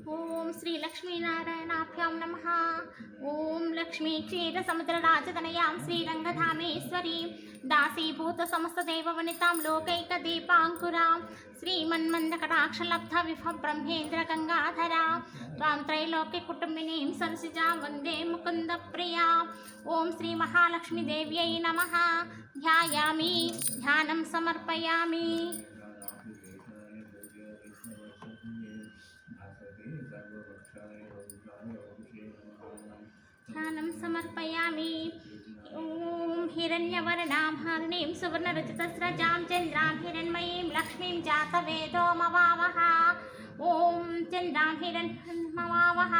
ओम श्री लक्ष्मीनारायणाभ्यां नमः। ओम लक्ष्मी क्षीर समुद्र राजतनयां श्रीरंगधामेश्वरी दासीभूत समस्तदेववनितां लोकैकदीपाङ्कुरां श्रीमन्मन्दकटाक्षलब्ध विभव ब्रह्मेन्द्र गंगाधरा त्वां त्रैलोक्यकुटुम्बिनीं सरसिजां वन्दे मुकुन्दप्रिया। ओम श्री महालक्ष्मी देव्यै नमः। ध्यायामि ध्यानं समर्पयामि। ध्यानं समर्पयामि। ओम हिरण्यवर्णां हरिणीं सुवर्णरजतस्रजां चन्द्रां हिरण्मयीं लक्ष्मीं जातवेदोमवावः। ओम चन्द्रां हिरण्मवावः।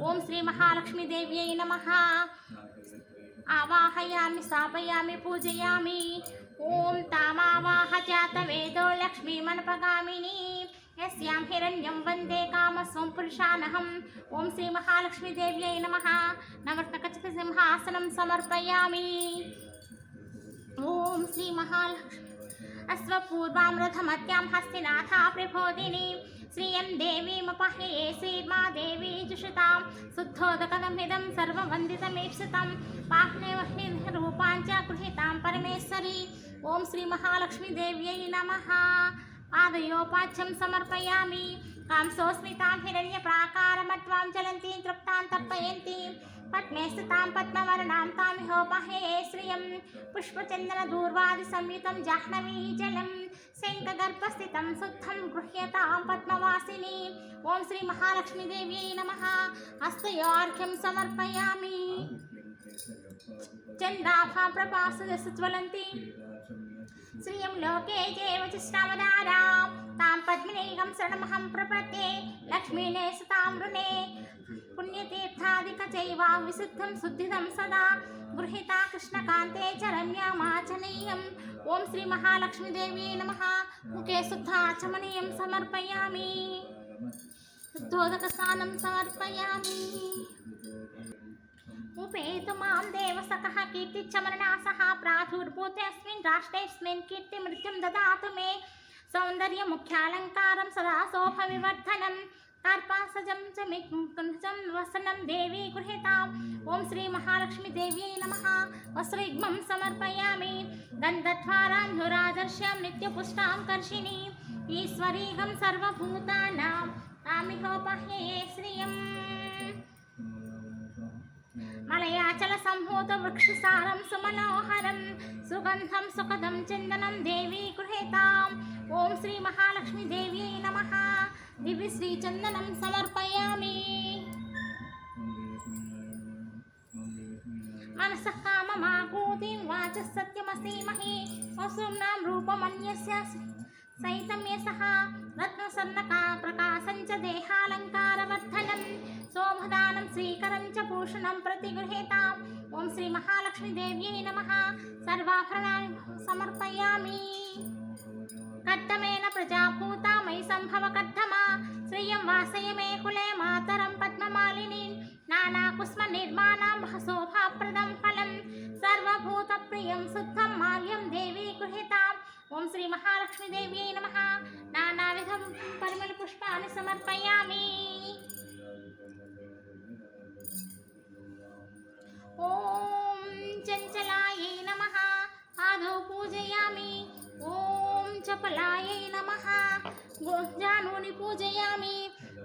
ओम श्री महालक्ष्मी देव्यै नमः। आवाहयामि स्थापयामि पूजयामि। ओम तामावाह जातवेदो लक्ष्मीमनपगामिनी यस्यां हिरण्यं वन्दे कामस्वं पुरुषानहम्। ओम श्री महालक्ष्मी देव्यै नमः। नवरत्नखचितसिंहासनं समर्पयामि। ओम श्री महालक्ष्मी अश्वपूर्वां रथमत्यां हस्तिनाथा प्रबोधिनी श्रियं देवीमपह्ये श्रीमा देवी जुषतां शुद्धोदकमिदं सर्ववन्दितमीप्सितं पाह्नेवह्निरूपां च गृहीतां परमेश्वरी। ओम श्री महालक्ष्मी देव्यै नमः। पादयोपाच्यं समर्पयामि। कांसोस्मितां हिरण्यप्राकारमट्वां ज्वलन्तीं तृप्तां तर्पयन्तीं पद्मे स्थितां पद्मवर्णां तामिहोपह्ये श्रियं पुष्पचन्दनदूर्वादिसंयुतं जाह्नवी जलं शङ्खगर्भस्थितं शुद्धं गृह्यतां पद्मवासिनी। ओम श्री महालक्ष्मी देव्यै नमः। हस्तयोर्घ्यं समर्पयामि। चन्द्राभां प्रभासुज्वलन्ती श्रियं लोके जैवचिष्टामदारां तां पद्मिनीं शरणमहं प्रपद्ये लक्ष्मीने सुतां वृणे पुण्यतीर्थादिकचैव विशुद्धं शुद्धिदं सदा गृहीता कृष्णकान्ते च रम्यामाचनीयम्। ओम श्री महालक्ष्मी देव्यै नमः। मुखे शुद्धाचमनीयं समर्पयामि। शुद्धोदकस्नानं समर्पयामि। उपेतु मां देवसखः कीर्तिचमरणासः प्रादुर्भूतेऽस्मिन् राष्ट्रेऽस्मिन् कीर्तिमृत्युं ददातु मे सौन्दर्यमुख्यालङ्कारं सदा शोभविवर्धनं कार्पासजं च मुकुन्दं वसनं देवी गृहीताम्। ओम श्री महालक्ष्मी देव्यै नमः। वस्त्रयुग्मं समर्पयामि। गन्धद्वारां धुरादर्श्यां नित्यपुष्टां कर्षिणी ईश्वरीगं सर्वभूतानां तामिहोपह्ये श्रियम् मलयाचल सम्भूत वृक्षसारं सुमनोहरं सुगंधं सुखदं चन्दनं देवी गृहीताम्। ओम श्री महालक्ष्मी देव्यै नमः। दिव्य श्री चन्दनं समर्पयामि। मनसः काममाकूतिं वाचः सत्यमसीमहि वसुम्नां रूपमन्यस्य सहितं यशः रत्नसन्नका प्रकाशं च देहालङ्कारवर्धनं सोमदानं श्रीकरं च भूषणं प्रतिगृहीताम्। ओम श्री महालक्ष्मी देव्यै नमः। सर्वाभरणानि समर्पयामि। कद्दमेन प्रजाभूता मयि सम्भव कद्दमा श्रियं वासय मे कुले मातरं पद्ममालिनीं नानाकुस्मनिर्माणां शोभाप्रदं फलं सर्वभूतप्रियं शुद्धं माल्यं देवी गृहीताम्। ओम श्री महालक्ष्मी देव्यै नमः। नानाविधं परिमलपुष्पाणि समर्पयामि। ओम चञ्चलायै नमः। आदौ पूजयामि। ओम चपलायै नमः। जानुनि पूजयामि।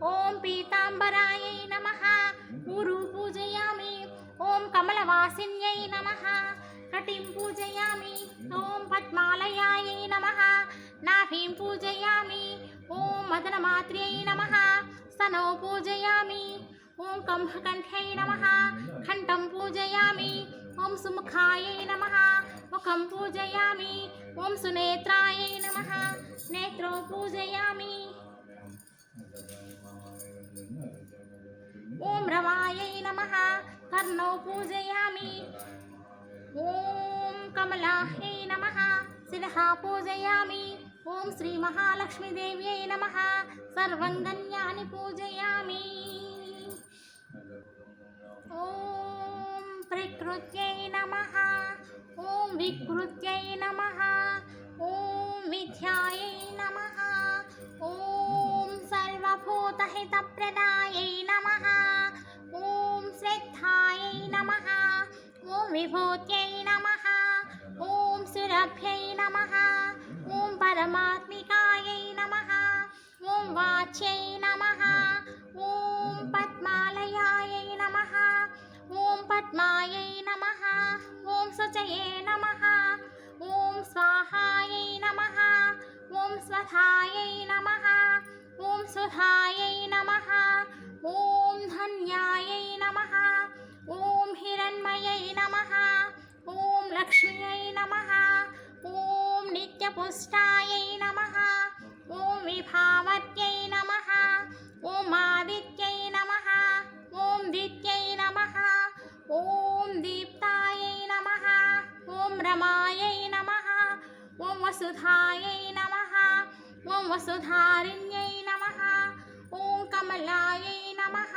ओम पीताम्बरायै नमः। ऊरु पूजयामि। ओम कमलवासिन्यै नमः। कटिं पूजयामि। ओम पद्मालयायै नमः। नाभिं पूजयामि। ओम मदनमात्र्यै नमः। स्तनौ पूजयामि। ओम कंभकण्ठ्यै नमः। कण्ठं पूजयामि। ओम सुमुखायै नमः। मुखं पूजयामि। ओम सुनेत्रायै नमः। नेत्रौ पूजयामि। ओम रमायै नमः। कर्णौ पूजयामि। ओम कमलायै नमः। शिरः पूजयामि। ओम श्री महालक्ष्मी देव्यै नमः। सर्वाङ्गानि पूजयामि। ओम प्रकृत्यै नमः। ओम विकृत्यै नमः। ओम विद्यायै नमः। ఓం సర్వభూతహితప్రదాయై నమః. ఓం శ్రద్ధాయై నమః. ఓం విభూత్యై నమః. ఓం సురభ్యై నమః. ఓం పరమాత్మికాయై నమః. ఓం వాచ్యై నమః. ఓం పద్మాలయాయై నమః. ఓం పద్మాయై నమః. ఓం శుచయే నమః. ఓం స్వాహాయై నమః. ఓం స్వధాయై నమః. ఓం సుధాయై నమః. ఓం ధన్యాయై నమః. ఓం హిరణ్మయై నమః. ఓం లక్ష్మ్యై నమః. ఓం నిత్యపుష్టాయై నమః. ఓం విభావర్త్యై నమః. ఓం ఆదిత్యై నమః. ఓం దిత్యై నమః. ఓం దీప్తాయై నమః. ఓం రమాయై నమః. ఓం వసుధాయై నమః. ఓం వసుధారిణ్యై నమః. ఓం కమలాయై నమః.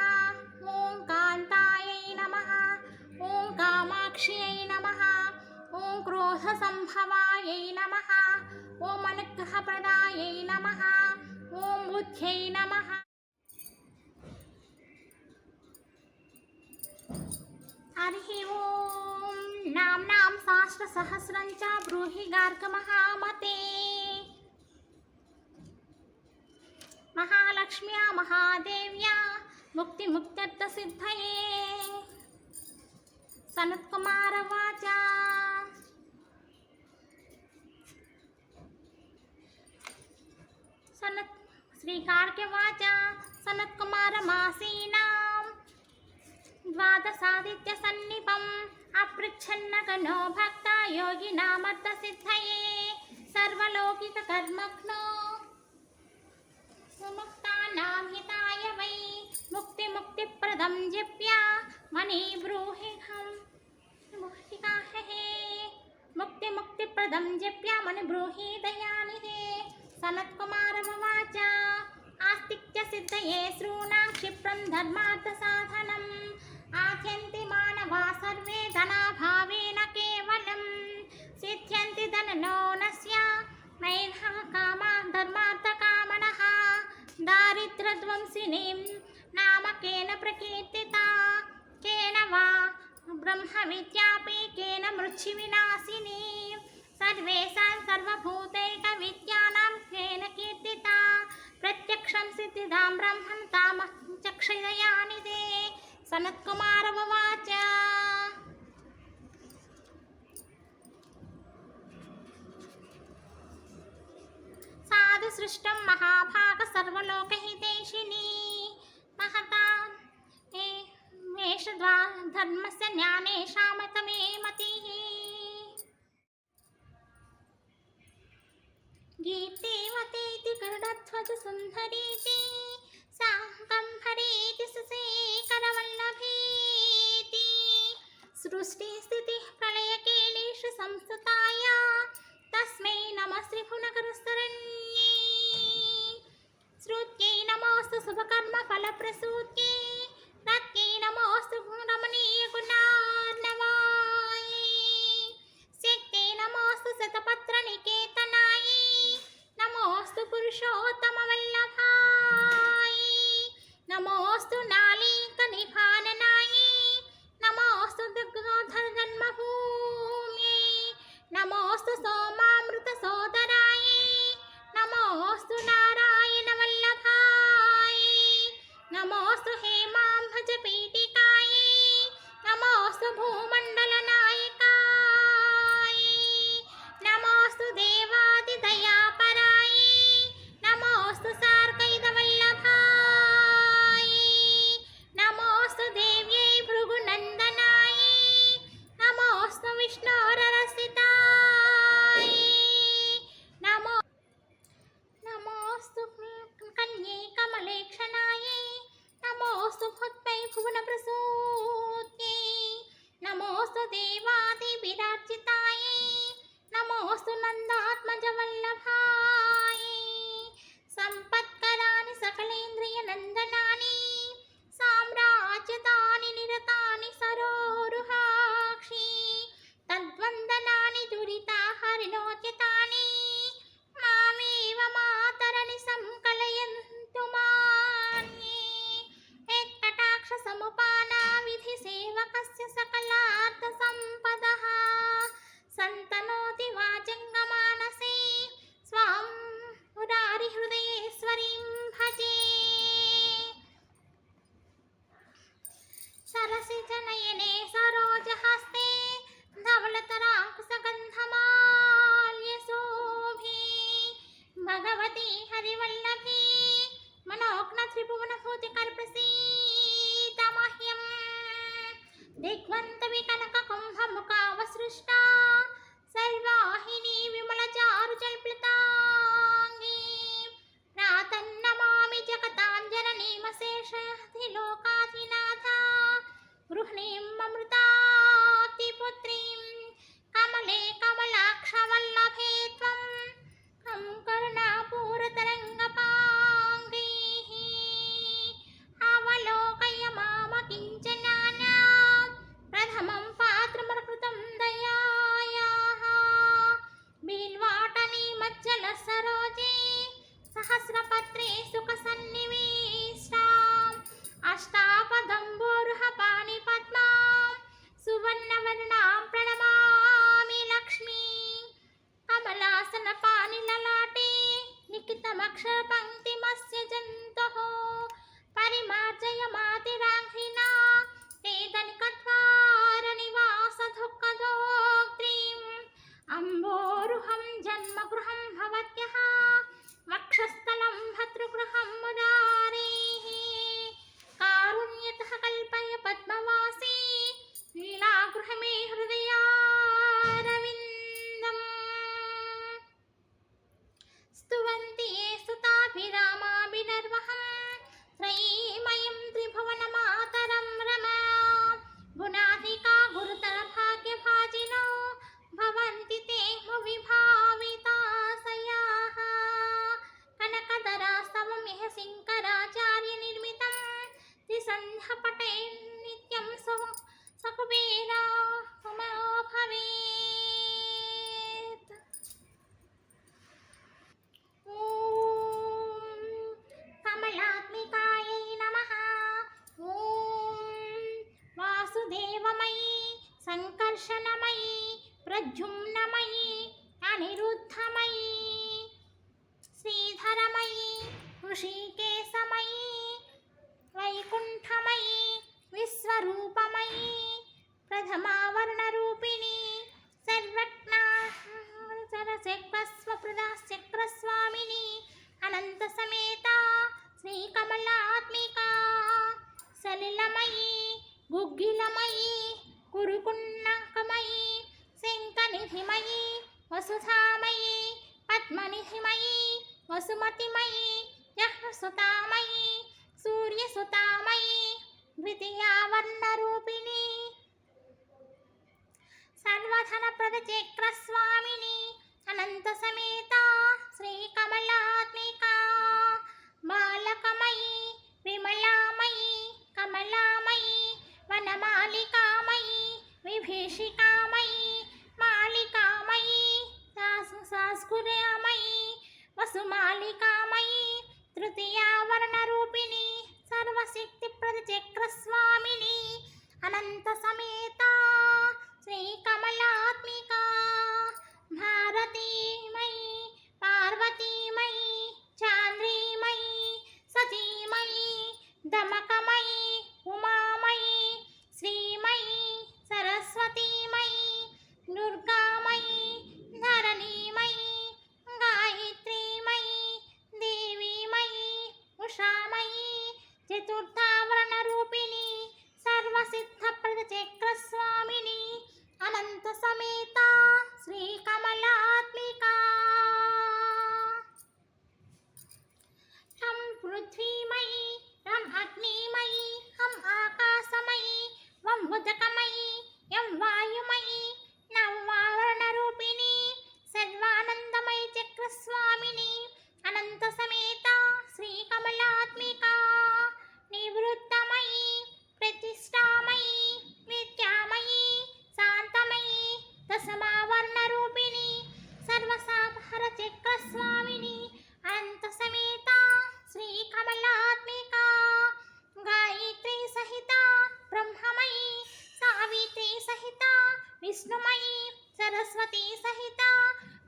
ఓం కాంతాయై నమః. ఓం కామాక్ష్యై నమః. ఓం క్రోధసంభవాయై నమః. ఓం అనుగ్రహప్రదాయై నమః. ఓం బుద్ధ్యై నమః. హరి ఓం నామ్నాం సహస్రం చ బ్రూహి గార్గ మహామతే. మహాలక్ష్మ్యా మహాదేవ్యా ముక్తిముక్త్యర్థ సిద్ధయే. సనత్కుమార వాచ శ్రీకార్యవాచ సనత్కుమారమాసీనాం ద్వాదశాదిత్య సన్నిపం అపృచ్ఛన్నగణో భక్త యోగినామర్థ సిద్ధయే సర్వలౌకిక కర్మగ్నో ముక్తానాం హితాయ వై ముక్తిప్రదం జిప్య మణి బ్రూహిహం ముక్తిప్రదం జిప్య మణి బ్రూహి దయానిధే. సనత్కుమారమువాచ ఆస్తిక్య సిద్ధయే శ్రూణాం క్షిప్రం ధర్మార్థ సాధనం ఆద్యంతి మానవా సర్వే ధనాభావేన కేవలం సిద్ధ్యంతి ధననోనస్య నైనః కామా ధర్మార్థ కామనః దారిద్ర్యధ్వంసినీం నామ కేన ప్రకీర్తితా కేన వా బ్రహ్మ విద్యాపి కేన మృచ్ఛి వినాశినీ సర్వేషాం సర్వభూతైక విద్యానాం కేన కీర్తితా ప్రత్యక్షం సిద్ధిదాం బ్రహ్మం తామహం చక్షయయానిదే. సనత్కుమారమువాచ సాధు సృష్టం మహాభాగ సర్వలోకహితైషిణీ మహతా మేషద్వా ధర్మస్య జ్ఞానేషామతమే మతిః. గీతేవతేతి గరుడధ్వజ సుందరీతి సాకంభరీతి సుశేఖరవల్లభేతి సృష్టిస్థితి ప్రళయకేళేషు సంస్థితాయ తస్మై నమః శ్రీభువనకరస్తరణ్యే. శ్రుత్యై నమోస్తు శుభకర్మ ఫలప్రసూత్యై రత్యై నమోస్తు రమణీయ గుణార్ణవాయై శక్త్యై నమోస్తు శతపత్ర నికేతనాయై నమోస్తు పురుషోత్తమ వల్లభాయై నమోస్తు నాళీక నిభాననాయై నమోస్తు దుర్గోధర జన్మభూమ్యై నమోస్తు సోమామృత సోదరాయై నమోస్తు నారాయణ వల్లభాయై నమోస్తు स्तुतिकर प्रसीद मह्यम् दिग्वन्तवि कनक कुम्भमुखावसृष्टा सर्वाहिनी विमलचारु जल्पिताङ्गी प्रातन्नमामि जगताञ्जननीमशेषाधिलोकाधिनाथा गृह्णीम् अमृतातिपुत्रीं कमले कमलाक्षवल्लभे त्वं कं करुणापूरतरङ्गपाङ्गैः अवलोकय मामकिञ्चनाना प्रथमं पात्रमर्कृतं दयायाः बिल्वाटनी मज्जलसरोजे सहस्रपत्रे सुखसन्निवेष्टाम् अष्टापदम्बोरुहपाणि पद्मां सुवर्णवर्णां प्रणमामि लक्ष्मी कमलासनपाणिललाटे लिखितमक्षरपङ्क्तिमस्य जन्तोः परिमार्जयमातिराङ्घ्रिणा तेदनिकद्वारनिवासदुःखदोक्त्रीम् अम्बोरुहं जन्मगृहं भवत्यः वक्षस्थलं भर्तृगृहं मुरारेः कारुण्यतः कल्पय पद्मवासी लीलागृहमे हृदयारविन्दम् स्तुवन्ति ये स्तुताभिरामाभिनर्वहं त्रयीमयं त्रिभुवनमातरं रमा गुणाधिका गुरुतरभाग्यभाजिनो भवन्ति ते भुवि भाविताशयाः कनकधरास्तवमिह सिङ्कराचार्यनिर्मितं त्रिसन्ध्यपटे नित्यं सकुबेरा भवेत्। ॐ कमलात्मिकायै नमः। ॐ वासुदेवमयी संकर्षणमयी प्रद्युम्नमयी अनिरुद्धमयी श्रीधरमयी ऋषिकेशमयी वैकुण्ठमयी विश्वरूपमयी प्रथमावर्णरूपिणी सर्वज्ञा चक्रस्वामिनी अनन्तसमेता श्रीकमलात्मिका सलिलमयी गुग्गिलमयी कुरुकुण्डकमयी शङ्खनिधिमयी वसुधामयी पद्मनिधिमयी वसुमतिमयी जह्नुसुतामयी सूर्यसुतामयी द्वितीयावर्णरूपिणी सर्वधनप्रदचक्रस्वामिनी अनन्तसमेता श्रीकमलात्मिका बालकमयी विमलामयी कमलामयी वनमालिकामयी विभीषिकामयी मालिकामयी सांस्कुर्यामयी वसुमालिकामयी तृतीयावर्णरूपिणी सर्वशक्तिप्रदचक्रस्वामिनी अनन्तसमेता श्रीकमलात्मिका भारतीमयी पार्वतीमयी चान्द्रीमयी सतीमयी दमकमयी उमामयी श्रीमयी सरस्वतीमयी दुर्गामयी धरणीमयी गायत्रीमयी देवीमयी उषामयी चतुर्थावर्णरूपिणी सर्वसिद्धप्रदचक्रस्वामिनी अनन्तसमेता श्रीकमलात्मिका हम पृथ्वीमयी हम अग्निमयी हम आकाशमयी वं उदकमयी यं वायुमयी नवावर्णरूपिणी सर्वानन्दमयी चक्रस्वामिनी अनन्तसमेता श्रीकमलात्मिका निवृत्तमयी प्रतिष्ठामयी नित्यामयी शान्तमयी दशमावर्णरूपिणी सर्वसाधारचक्रस्वामिनी अनन्तसमेता श्रीकमलात्मिका गायत्री सहिता ब्रह्ममयी सावित्री सहिता विष्णुमयी सरस्वती सहिता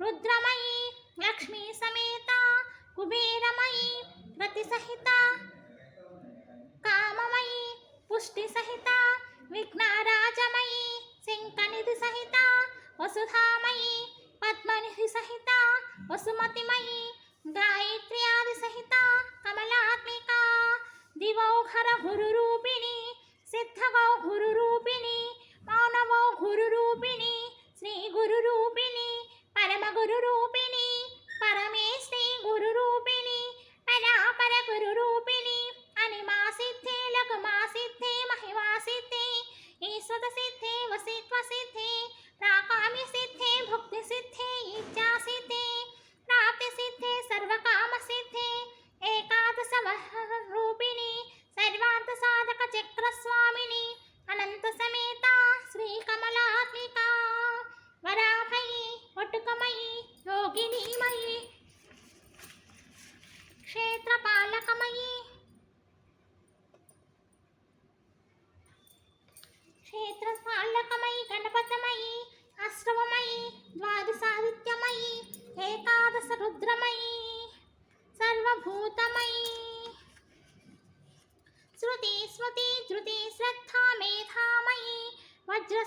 रुद्रमयी लक्ष्मी समेता कुबेरमयी रतिसहिता काममयी पुष्टिसहिता विघ्नराजमयी शङ्खनिधिसहिता वसुधामयी पद्मनिधिसहिता वसुमतिमयी गायत्री आदिसहिता कमलात्मिका दिव పర గురు రూపిణి సిద్ధగౌ గురు రూపిణి మౌనమౌ గురు రూపిణి శ్రీ గురు రూపిణి పరమ గురు రూపిణి పరమేశ్వరి గురు రూపిణి పరాపర గురు రూపిణి అనిమా సిద్ధి లఘుమా సిద్ధి మహిమా సిద్ధి ఈశ్వత సిద్ధి వసిత్వ సిద్ధి ప్రాకామ్య సిద్ధి భుక్తి సిద్ధి ఇచ్చా సిద్ధి ప్రాప్తి సిద్ధి సర్వకామ సిద్ధి ఏకాదశ రూపిణి సర్వార్థ సాధక చక్రస్వామిని అనంత సమేత శ్రీ కమలాత్మిక వరాభయి వటుకమయి యోగినీమయి క్షేత్రపాలకమయి క్షేత్రపాలకమయి గణపతమయి అష్టమమయి ద్వాదశాదిత్యమయి ఏకాదశ రుద్రమయి సర్వభూతమయి శృతి స్మృతి ధృతి శ్రద్ధా మేధామయి వజ్ర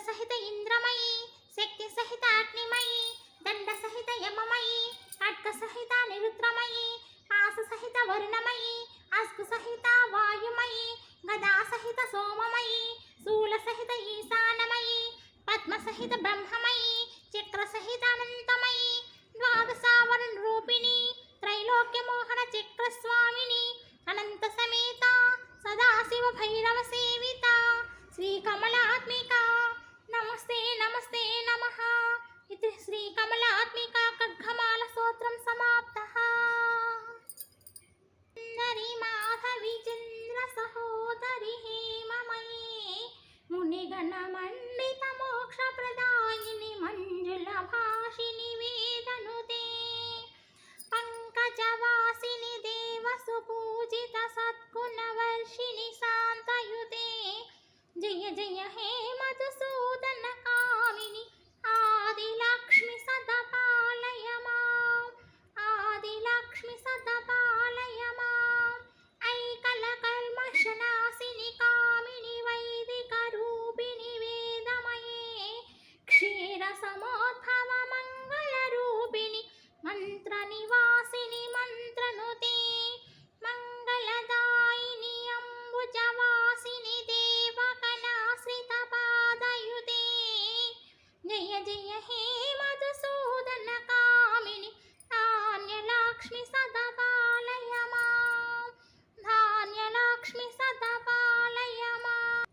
సహిత ఇంద్రమయి శక్తి సహిత అగ్నిమయి దండ సహిత యమమయి ఖడ్గ సహిత నిరుద్రమయి పాస సహిత వరుణమయి అస్కు సహిత వాయుమయి గదా సహిత సోమమయి శూల సహిత ఈశానమయి పద్మ సహిత బ్రహ్మమయి చక్ర సహిత అనంతమయి ద్వాదశావరణ రూపిణి త్రైలోక్య మోహన చక్రస్వామిని అనంత సమేత సదాశివ భైరవ సేవిత శ్రీ కమలాత్మిక నమస్తే నమస్తే నమః ఇది శ్రీ కమలాత్మిక ఖడ్గమాల స్తోత్రం సమాప్తః సుందరి మాధవి చంద్ర సహోదరి హేమమయీ మునిగణ మండిత మోక్ష ప్రదాయిని మంజుల భాషిని వేదనుతే పంకజవాసిని దేవ సుపూజిత సద్గుణవర్షిణి శాంతయుతే జయ జయ హే మధుసూదన కామిని ఆదిలక్ష్మి సదపాలయ మాం ఆదిలక్ష్మి సదపాలయ మాం ఐకల కల్మషనాశిని కామిని వైదిక రూపిణి వేదమయే క్షీర సమోద్భవ మంగళ రూపిణి మంత్ర నివాసిని మంత్రనుతే మంగళదాయిని అంబుజవాసిని దేవకళాశ్రిత పాదయుతే జయ జయ హే మధుసూదన కామిని ధాన్యలక్ష్మి సదపాలయ మాం ధాన్యలక్ష్మి సదపాలయ మాం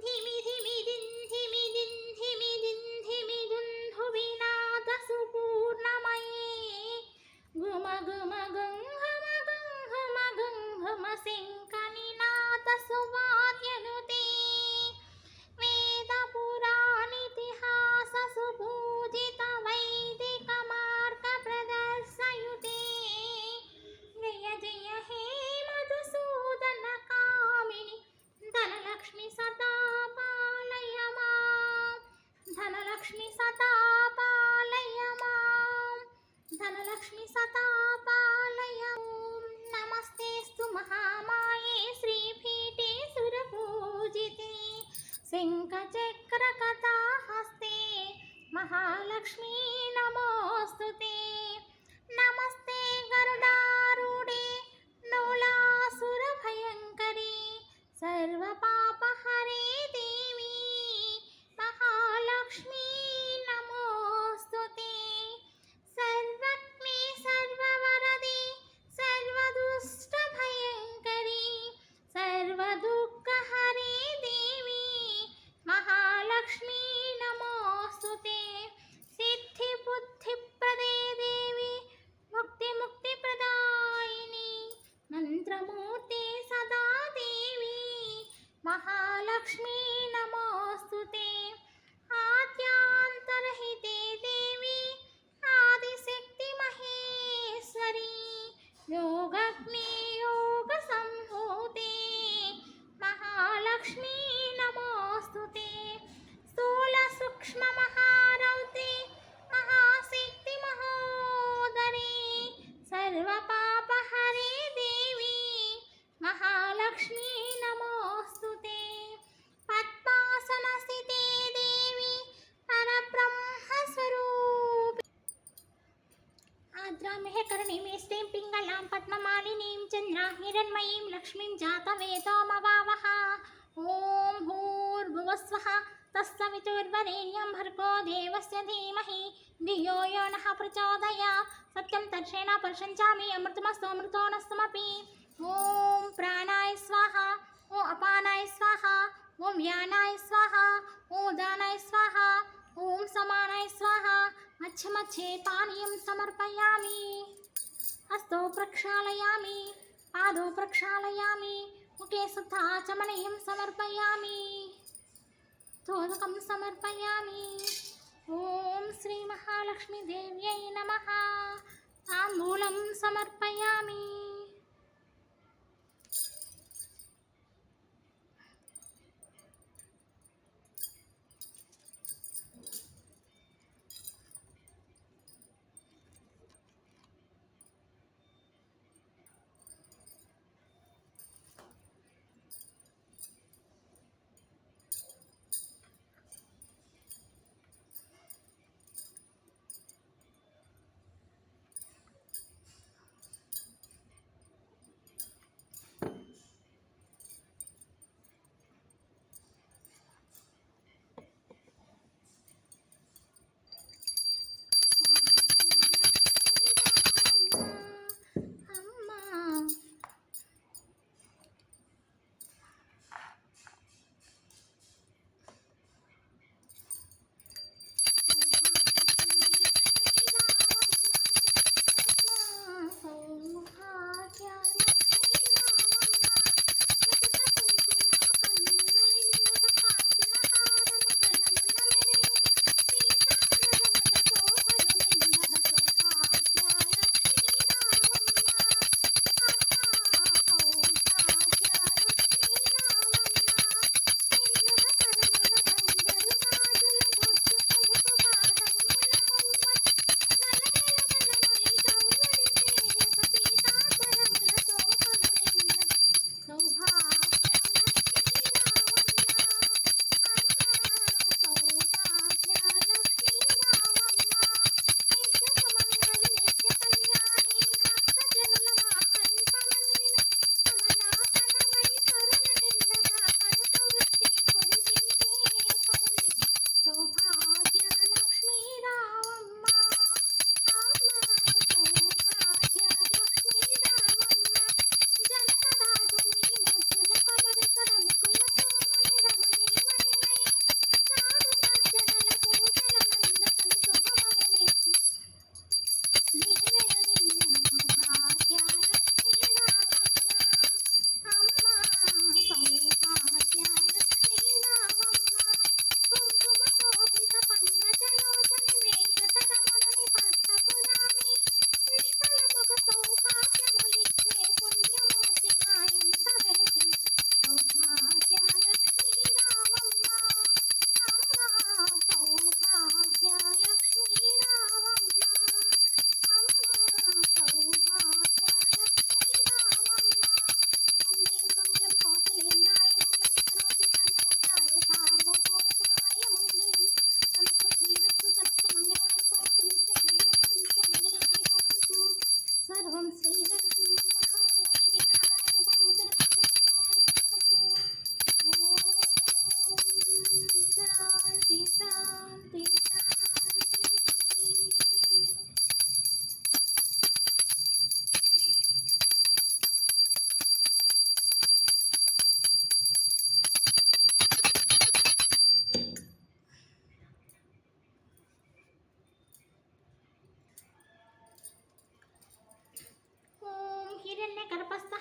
ధిమి ధిమి దిన్ ధిమి దిన్ ధిమి దిన్ ధిమి దుంధు వినాద సుపూర్ణమయే గుమ గుమ గుంహమ గుంహమ గుంహమ శంఖనినాద సువాద్యనుతే వేద పురాణితిహాస సుపూజిత వైదిక మార్గ ప్రదర్శయుతే జయ జయ హే మధుసూదన కామిని ధనలక్ష్మి సదా పాలయ మాం ధనలక్ష్మి సదా పాలయ మాం ధనలక్ష్మి సదా పాలయ నమస్తేస్తు మహామాయే శ్రీపీఠే సురపూజితే శంఖచక్రకథాహస్తే మహాలక్ష్మీ నమోస్తుతే నమస్తే గరుడారూఢే నౌలాసురభయంకరీ సర్వపాపహరే దేవి మహాలక్ష్మీ నమోస్తుతే సర్వజ్ఞే సర్వవరదే సర్వదుష్టభయంకరీ సర్వదుఃఖహరే దేవి మహాలక్ష్మీ నమోస్తుతే సిద్ధిబుద్ధిప్రదే దేవి ముక్తిముక్తిప్రదాయిని మంత్రమూర్తే సదా దేవి మహాలక్ష్మీ నమోస్తుతే ఆద్యాంతరహితే దేవి ఆదిశక్తి మహేశ్వరి యోగగ్ని యోగ సంభూతే మహాలక్ష్మీ నమోస్తుతే స్థూల సూక్ష్మ మహారౌతే మహాశక్తి మహోదరి సర్వపాపహరే దేవి మహాలక్ష్మీ నమోస్తుతే పద్మాసనస్థితే దేవి పరబ్రహ్మస్వరూపి ఆద్రామే विहकरणीं श्रीं पिङ्गलां पद्ममालिनीं चन्द्रां हिरण्मयीं लक्ष्मीं जातवेदोमवावः। ॐ भूर्भुवस्वः तत्सवितुर्वरेण्यं भर्गो देवस्य धीमहि धियो यो नः प्रचोदयात्। सत्यं दर्शेण प्रशंसामि अमृतमस्तु अमृतो नस्तमपि। ॐ प्राणाय स्वाहा, ॐ अपानाय स्वाहा, ॐ व्यानाय स्वाहा, ॐ उदानाय स्वाहा, ॐ समानाय स्वाहा। मच्छे मच्छे पानीयं समर्पयामि। हस्तौ प्रक्षालयामि, पादौ प्रक्षालयामि, मुखे शुद्धाचमनीयं समर्पयामि, तोदकं समर्पयामि। ॐ श्री महालक्ष्मीदेव्यै नमः। ताम्बूलं समर्पयामि।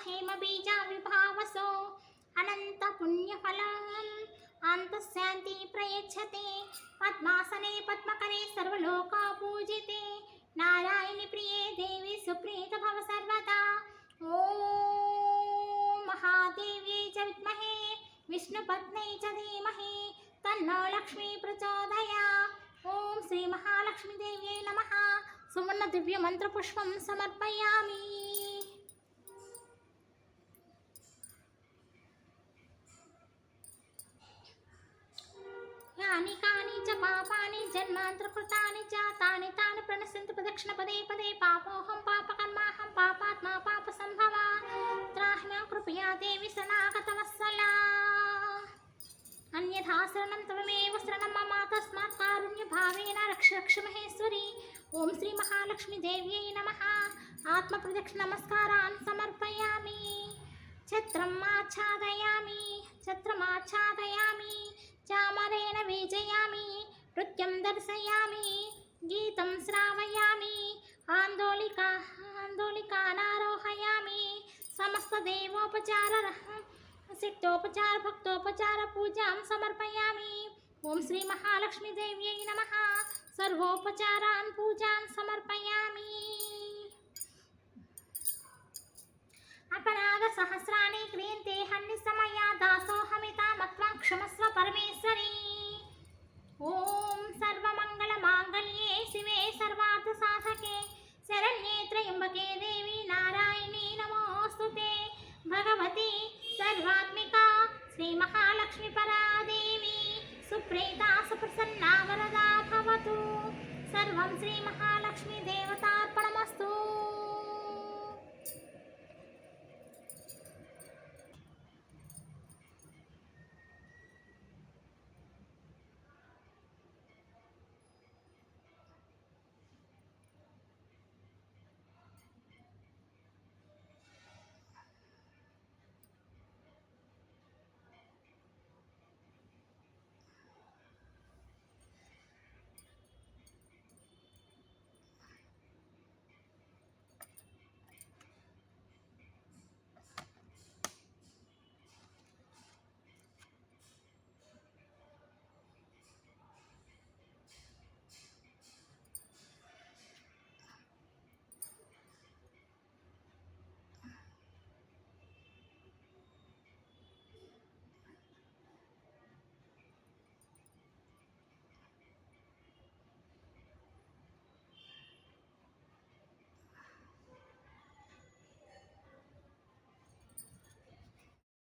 हेमबीजाविभावसो अनन्तपुण्यफलम् अन्तःशान्ति प्रयच्छते पद्मासने पद्मकरे सर्वलोकापूजिते नारायणि प्रिये देवी सुप्रीत भव सर्वदा। ॐ महादेव्यै च विद्महे विष्णुपत्न्यै च धीमहि तन्नो लक्ष्मी प्रचोदयात्। ॐ श्री महालक्ष्मीदेव्यै नमः। सुवर्ण दिव्य मंत्रपुष्पं समर्पयामि। यानि कानि च पापानि जन्मान्तरकृतानि च तानि तानि प्रणश्यन्ति प्रदक्षिण पदे पदे पापोऽहं पापकर्माहं पापात्मा पापसम्भवा त्राहि मां कृपया देवि शरणागतवत्सला अन्यथा शरणं तवमेव शरणं मम तस्मात् कारुण्यभावेन रक्ष रक्ष महेश्वरी। ओम श्री महालक्ष्मी देव्यै नमः। आत्मप्रदक्षिणनमस्कारान् समर्पयामि। छत्रमाच्छादयामि चामरेण वीजयामि नृत्यं दर्शयामि गीतं श्रावयामि आन्दोलिकानारोहयामि समस्तदेवोपचार सिद्धोपचार भक्तोपचार पूजां समर्पयामि। ओम श्री महालक्ष्मी देव्यै नमः। सर्वोपचारान् पूजां समर्पयामि। अपराध सहस्राणि क्रियन्ते हन्निसमया दासोऽहमिता मत्वा क्षमस्व परमेश्वरी। ओम सर्वमङ्गलमाङ्गल्ये शिवे सर्वार्थसाधके शरण्ये त्र्यम्बके देवी नारायणी नमोऽस्तुते। भगवती सर्वात्मिका श्री महालक्ष्मी परा देवी सुप्रीता सुप्रसन्ना वरदा भवतु। सर्वं श्री महा